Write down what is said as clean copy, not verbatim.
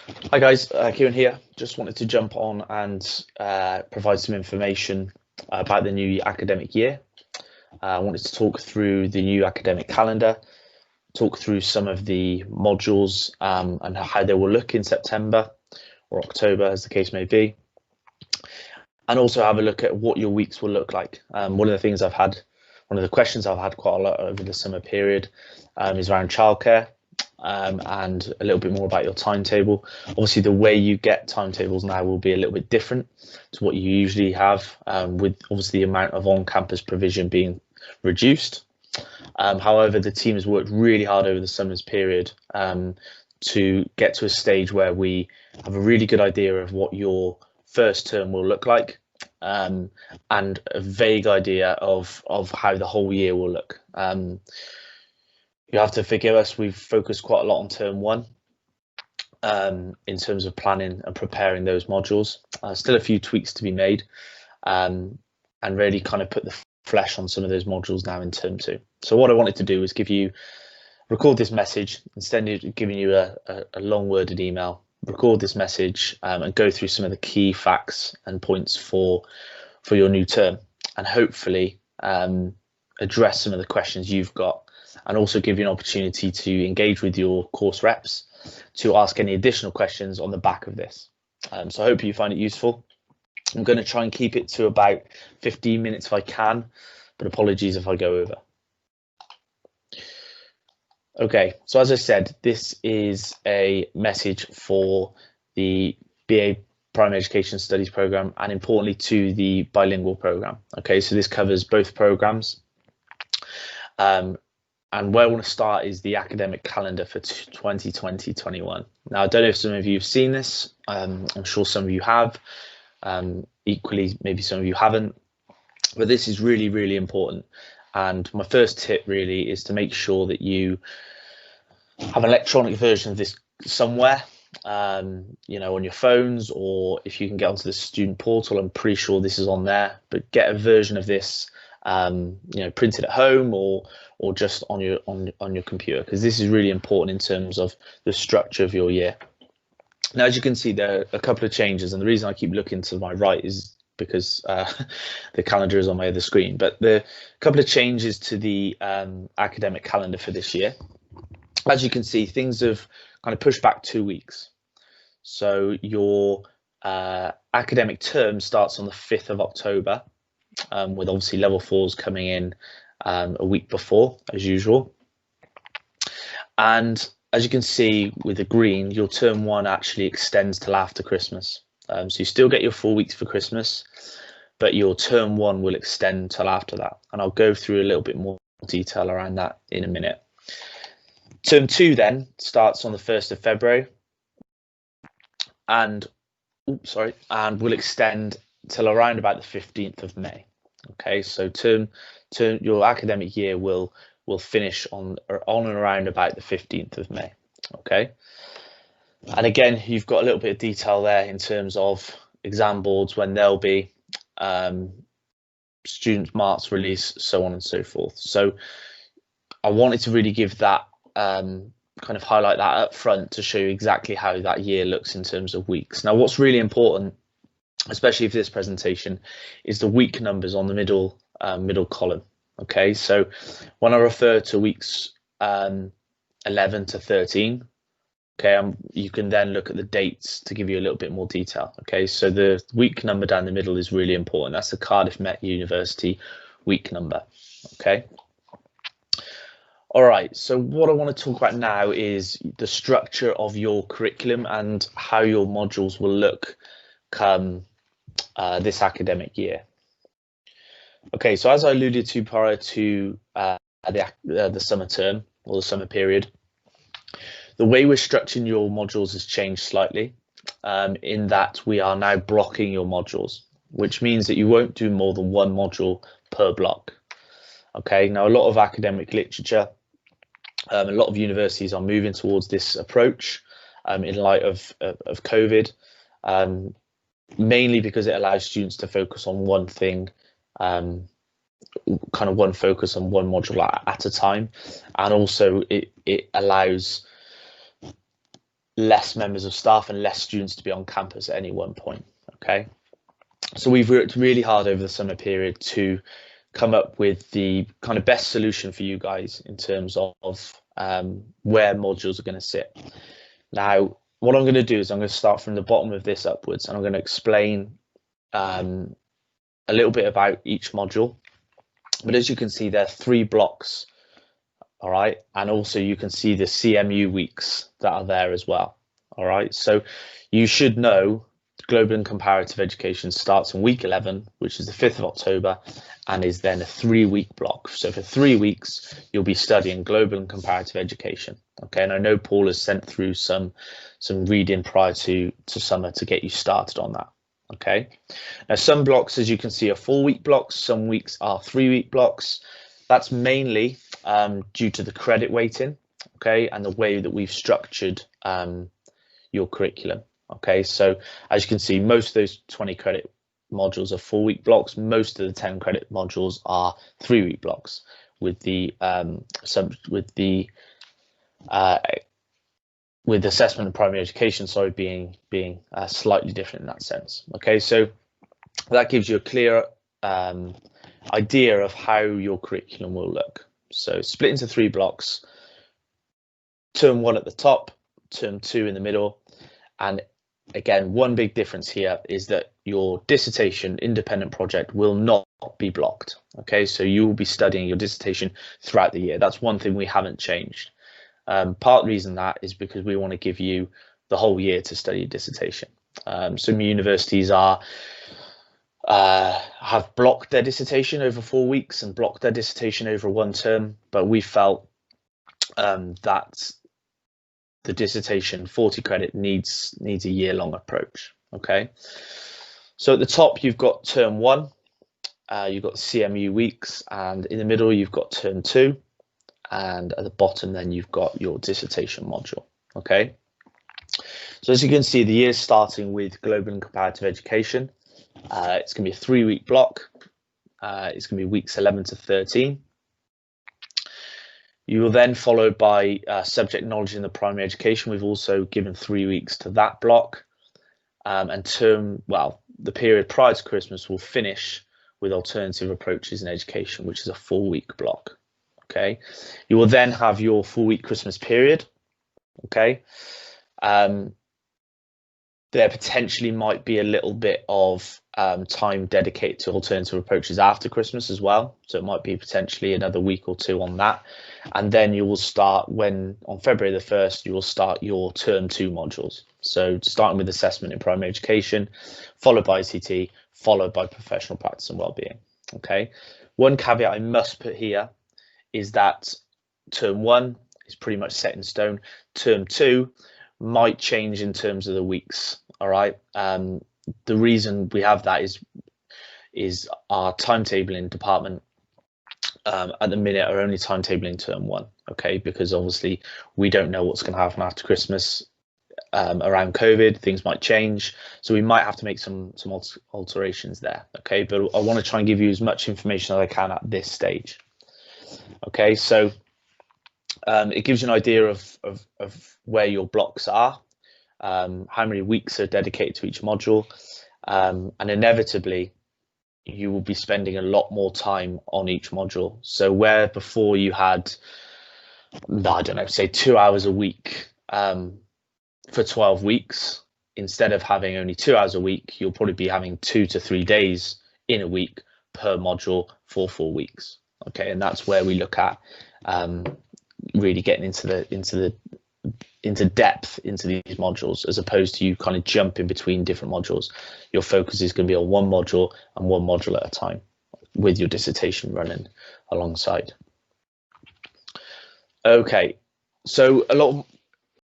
Hi guys, Kieran here. Just wanted to jump on and provide some information about the new academic year. I wanted to talk through the new academic calendar, talk through some of the modules and how they will look in September or October, as the case may be, and also have a look at what your weeks will look like. One of the questions I've had quite a lot over the summer period is around childcare. And a little bit more about your timetable. Obviously, the way you get timetables now will be a little bit different to what you usually have, with obviously the amount of on-campus provision being reduced. However, the team has worked really hard over the summer's period to get to a stage where we have a really good idea of what your first term will look like, and a vague idea of how the whole year will look. You have to forgive us, we've focused quite a lot on term one in terms of planning and preparing those modules. Still a few tweaks to be made, and really kind of put the flesh on some of those modules now in term two. So what I wanted to do was record this message instead of giving you a long worded email, record this message and go through some of the key facts and points for your new term, and hopefully address some of the questions you've got, and also give you an opportunity to engage with your course reps to ask any additional questions on the back of this. So I hope you find it useful. I'm going to try and keep it to about 15 minutes if I can, but apologies if I go over. Okay, so as I said, this is a message for the BA Primary Education Studies programme, and importantly to the bilingual programme. Okay, so this covers both programmes. And where I want to start is the academic calendar for 2020-21. Now, I don't know if some of you have seen this. I'm sure some of you have. Equally, maybe some of you haven't. But this is really, really important. And my first tip really is to make sure that you have an electronic version of this somewhere, you know, on your phones, or if you can get onto the student portal, I'm pretty sure this is on there. But get a version of this, you know, printed at home or just on your computer, because this is really important in terms of the structure of your year. Now, as you can see, there are a couple of changes, and the reason I keep looking to my right is because the calendar is on my other screen. But the couple of changes to the academic calendar for this year. As you can see, things have kind of pushed back 2 weeks. So your academic term starts on the 5th of October, with obviously level 4s coming in a week before, as usual. And as you can see with the green, your term one actually extends till after Christmas. So you still get your 4 weeks for Christmas, but your term one will extend till after that. And I'll go through a little bit more detail around that in a minute. Term two then starts on the 1st of February and will extend till around about the 15th of May. Okay, so your academic year will finish on and around about the 15th of May. Okay, and again, you've got a little bit of detail there in terms of exam boards, when they'll be, student marks release, so on and so forth. So I wanted to really give that kind of highlight that up front to show you exactly how that year looks in terms of weeks. Now, what's really important, especially for this presentation, is the week numbers on the middle column. Okay, so when I refer to weeks 11 to 13, okay, you can then look at the dates to give you a little bit more detail. Okay, so the week number down the middle is really important. That's the Cardiff Met University week number. Okay. All right, so what I want to talk about now is the structure of your curriculum and how your modules will look come this academic year. Okay, so as I alluded to prior to the summer term or the summer period, the way we're structuring your modules has changed slightly, in that we are now blocking your modules, which means that you won't do more than one module per block. Okay, now a lot of academic literature, a lot of universities are moving towards this approach in light of COVID, mainly because it allows students to focus on one thing, kind of one focus on one module at a time, and also it allows less members of staff and less students to be on campus at any one point. Okay, so we've worked really hard over the summer period to come up with the kind of best solution for you guys in terms of where modules are going to sit. Now, what I'm going to do is I'm going to start from the bottom of this upwards, and I'm going to explain a little bit about each module. But as you can see, there are 3 blocks, all right, and also you can see the CMU weeks that are there as well, all right. So you should know Global and Comparative Education starts in week 11, which is the 5th of October, and is then a 3-week block. So for 3 weeks, you'll be studying Global and Comparative Education. Okay, and I know Paul has sent through some reading prior to summer to get you started on that. Okay, now some blocks, as you can see, are 4-week blocks. Some weeks are 3-week blocks. That's mainly due to the credit weighting, okay, and the way that we've structured your curriculum. Okay, so as you can see, most of those 20 credit modules are 4-week blocks. Most of the 10 credit modules are 3-week blocks, with the with assessment and primary education, sorry, being slightly different in that sense. Okay, so that gives you a clear idea of how your curriculum will look. So split into 3 blocks, term 1 at the top, term 2 in the middle, and again, one big difference here is that your dissertation independent project will not be blocked. Okay, so you will be studying your dissertation throughout the year. That's one thing we haven't changed. Part of the reason that is because we want to give you the whole year to study your dissertation. Some universities have blocked their dissertation over 4 weeks and blocked their dissertation over 1 term, but we felt that the dissertation 40 credit needs a year-long approach. Okay, so at the top you've got term 1, you've got CMU weeks, and in the middle you've got term 2, and at the bottom then you've got your dissertation module. Okay, so as you can see, the year's starting with Global and Comparative Education. It's going to be a 3-week block. It's going to be weeks 11 to 13. You will then follow by subject knowledge in the primary education. We've also given 3 weeks to that block, and the period prior to Christmas will finish with alternative approaches in education, which is a 4-week block. Okay, you will then have your 4-week Christmas period. Okay, there potentially might be a little bit of time dedicated to alternative approaches after Christmas as well. So it might be potentially another week or 2 on that. And then you will start on February the 1st, you will start your term 2 modules. So starting with assessment in primary education, followed by ICT, followed by professional practice and wellbeing. Okay. One caveat I must put here is that term 1 is pretty much set in stone. Term 2 might change in terms of the weeks. All right. The reason we have that is our timetabling department at the minute are only timetabling term 1. Okay, because obviously we don't know what's going to happen after Christmas around COVID. Things might change, so we might have to make some alterations there. Okay, but I want to try and give you as much information as I can at this stage. Okay, so it gives you an idea of where your blocks are, how many weeks are dedicated to each module, and inevitably you will be spending a lot more time on each module. So where before you had, I don't know, say 2 hours a week for 12 weeks, instead of having only 2 hours a week, you'll probably be having 2 to 3 days in a week per module for 4 weeks. Okay, and that's where we look at really getting into depth into these modules, as opposed to you kind of jumping between different modules. Your focus is going to be on one module and one module at a time, with your dissertation running alongside. Okay, so a lot of